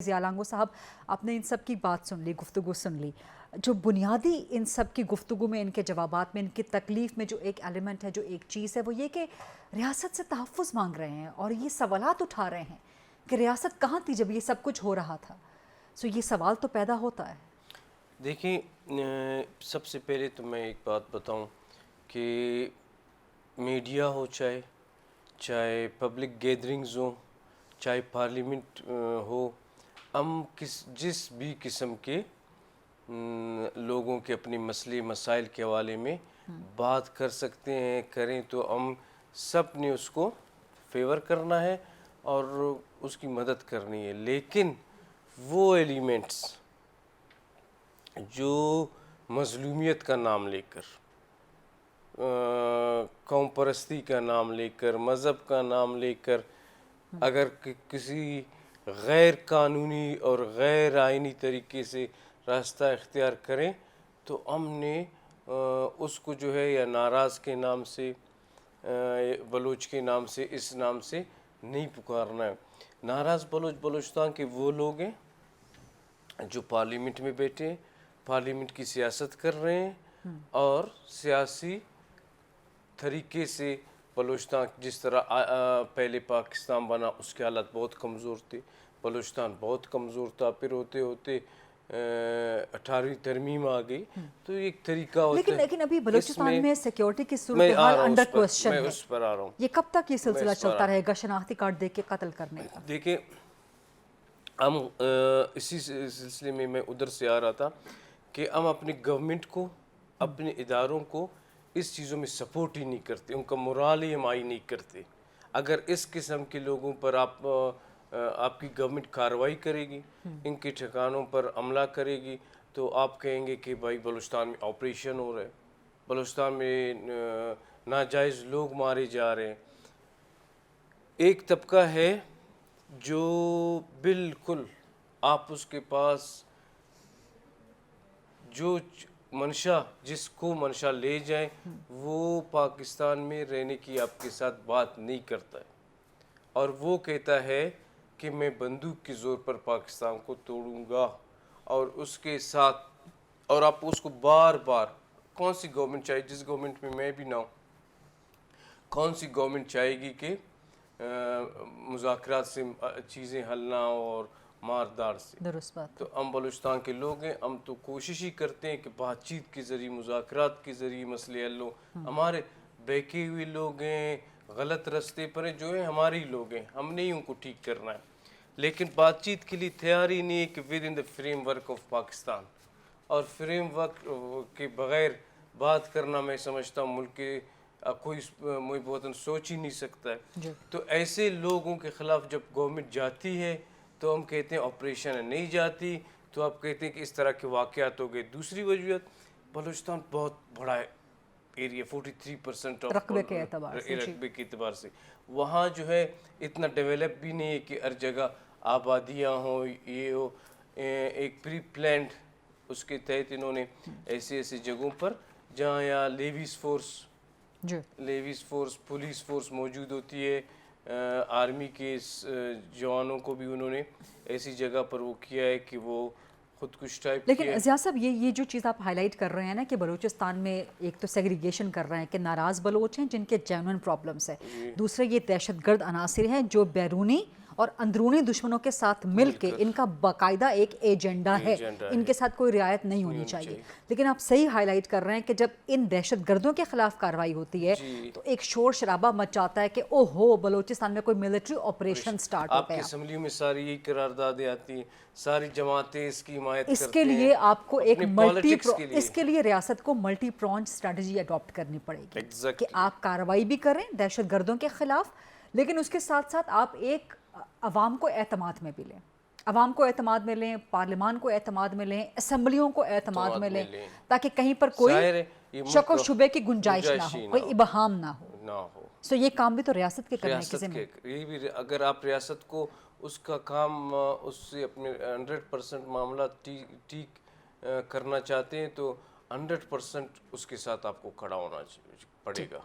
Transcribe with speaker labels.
Speaker 1: ज़िया लांगो साहब, आपने इन सब की बात सुन ली, गुफ्तगू सुन ली। जो बुनियादी इन सब की गुफ्तगू में, इनके जवाबात में, इनकी तकलीफ़ में जो एक एलिमेंट है, जो एक चीज़ है, वो ये कि रियासत से तहफ़्फ़ुज़ मांग रहे हैं और ये सवालात उठा रहे हैं कि रियासत कहाँ थी जब ये सब कुछ हो रहा था। सो ये सवाल तो पैदा होता है।
Speaker 2: देखिए, सबसे पहले तो मैं एक बात बताऊं कि मीडिया हो, चाहे पब्लिक गैदरिंग्स हो, चाहे पार्लियामेंट हो, हम जिस भी किस्म के लोगों के अपने मसले मसाइल के हवाले में बात कर सकते हैं, करें तो हम सब ने उसको फेवर करना है और उसकी मदद करनी है। लेकिन वो एलिमेंट्स जो मज़लूमियत का नाम लेकर, कौम परस्ती का नाम लेकर, मज़हब का नाम लेकर अगर किसी गैर कानूनी और गैर आइनी तरीके से रास्ता इख्तियार करें तो हमने उसको जो है या नाराज़ के नाम से, बलूच के नाम से, इस नाम से नहीं पुकारना है। नाराज़ बलूच बलूचिस्तान के वो लोग हैं जो पार्लियामेंट में बैठे, पार्लियामेंट की सियासत कर रहे हैं और सियासी तरीके से बलूचिस्तान जिस तरह पहले पाकिस्तान बना उसके हालात बहुत कमज़ोर थे, बलूचिस्तान बहुत कमज़ोर था, फिर होते होते 18वीं तरमीम आ गई। तो एक तरीका होता है।
Speaker 1: लेकिन अभी बलूचिस्तान में सिक्योरिटी की
Speaker 2: मैं
Speaker 1: सूरत
Speaker 2: आ
Speaker 1: हाल
Speaker 2: रहा हूँ
Speaker 1: अंडर
Speaker 2: उस पर,
Speaker 1: क्वेश्चन
Speaker 2: मैं
Speaker 1: है।
Speaker 2: उस पर आ रहा हूँ।
Speaker 1: ये कब तक ये
Speaker 2: मैं
Speaker 1: सिलसिला
Speaker 2: इस पर
Speaker 1: चलता रहेगा, शनाख्ती कार्ड दे के कत्ल करने का?
Speaker 2: देखिए, हम इसी सिलसिले में मैं उधर से आ रहा था कि हम अपनी गवर्नमेंट को, अपने इदारों को इस चीज़ों में सपोर्ट ही नहीं करते, उनका मोराल ही हम हाई नहीं करते। अगर इस किस्म के लोगों पर आपकी गवर्नमेंट कार्रवाई करेगी, इनके ठिकानों पर हमला करेगी, तो आप कहेंगे कि भाई बलूचिस्तान में ऑपरेशन हो रहा है, बलूचिस्तान में नाजायज़ लोग मारे जा रहे हैं। एक तबका है जो बिल्कुल आप उसके पास जो मंशा, जिसको मंशा ले जाए, वो पाकिस्तान में रहने की आपके साथ बात नहीं करता है और वो कहता है कि मैं बंदूक के ज़ोर पर पाकिस्तान को तोड़ूंगा। और उसके साथ और आप उसको बार बार, कौन सी गवर्नमेंट चाहिए, जिस गवर्नमेंट में मैं भी ना हूँ, कौन सी गवर्नमेंट चाहेगी कि मुज़ाकरात से चीज़ें हल ना हो और मारदार से।
Speaker 1: दुरुस्त बात।
Speaker 2: तो हम बलूचिस्तान के लोग हैं, हम तो कोशिश ही करते हैं कि बातचीत के ज़रिए, मुज़ाकरात के ज़रिए मसले हल हो। हमारे बहके हुए लोग हैं, गलत रास्ते पर हैं, जो हैं हमारे ही लोग हैं, हमने ही उनको ठीक करना है। लेकिन बातचीत के लिए तैयार ही नहीं है कि with in the frame work of Pakistan, और फ्रेम वर्क के बग़ैर बात करना मैं समझता हूँ मुल्क के कोई मुझे वतन सोच ही नहीं सकता है। तो ऐसे लोगों के ख़िलाफ़ जब गवर्नमेंट जाती है तो हम कहते हैं ऑपरेशन है, नहीं जाती तो आप कहते हैं कि इस तरह के वाक़यात हो गए। दूसरी वजूहत, बलूचिस्तान बहुत बड़ा एरिया, 43% ऑफ
Speaker 1: रकबे के एतबार से,
Speaker 2: रकबे के एतबार से वहाँ जो है इतना डेवलप भी नहीं है कि हर जगह आबादियाँ हों, ये हो। एक प्री प्लान्ड उसके तहत इन्होंने ऐसी ऐसी जगहों पर जहाँ यहाँ लेविस फोर्स, पुलिस फोर्स मौजूद होती है, आर्मी के जवानों को भी उन्होंने ऐसी जगह पर वो किया है कि वो खुद कुछ टाइप किया
Speaker 1: लेकिन
Speaker 2: है।
Speaker 1: ज़िया साहब, ये जो चीज़ आप हाईलाइट कर रहे हैं ना कि बलूचिस्तान में एक तो सेग्रीगेशन कर रहे हैं कि नाराज़ बलोच हैं जिनके जेन्युइन प्रॉब्लम्स है, दूसरे ये दहशतगर्द अनासिर हैं जो बैरूनी और अंदरूनी दुश्मनों के साथ मिल के, इनका बाकायदा एक एजेंडा है, इनके साथ कोई रियायत नहीं होनी चाहिए। लेकिन आप सही हाईलाइट कर रहे हैं कि जब इन दहशतगर्दों के खिलाफ कार्रवाई होती है तो एक शोर शराबा मच जाता है कि ओहो, बलूचिस्तान में कोई मिलिट्री ऑपरेशन स्टार्ट हो
Speaker 2: आपकी
Speaker 1: गया।
Speaker 2: असम्बली में सारी यही करारदादें आती हैं, सारी जमातें इसकी हिमायत
Speaker 1: इसके
Speaker 2: करते
Speaker 1: लिए
Speaker 2: हैं
Speaker 1: आपको एक
Speaker 2: अपने पॉलिटिक्स के लिए।
Speaker 1: इसके लिए रियासत को मल्टी प्रॉन्ज स्ट्रेटजी अडॉप्ट करनी पड़ेगी कि
Speaker 2: Exactly.
Speaker 1: आप कार्रवाई भी करें दहशतगर्दों के खिलाफ, लेकिन उसके साथ साथ आप एक अवाम को एतमाद में भी लें, अवाम को एतमाद में लें, पार्लियामान को एतमाद में लें, असम्बलियों को एतमाद में लें, ताकि कहीं पर कोई शक और शुबे की गुंजाइश ना हो, कोई इबहाम ना हो। सो ये काम भी तो रियासत के करने की ज़िम्मेदारी।
Speaker 2: ये भी अगर आप रियासत को उसका काम उससे अपने 100% मामला ठीक करना चाहते हैं तो 100% उसके साथ आपको खड़ा होना पड़ेगा।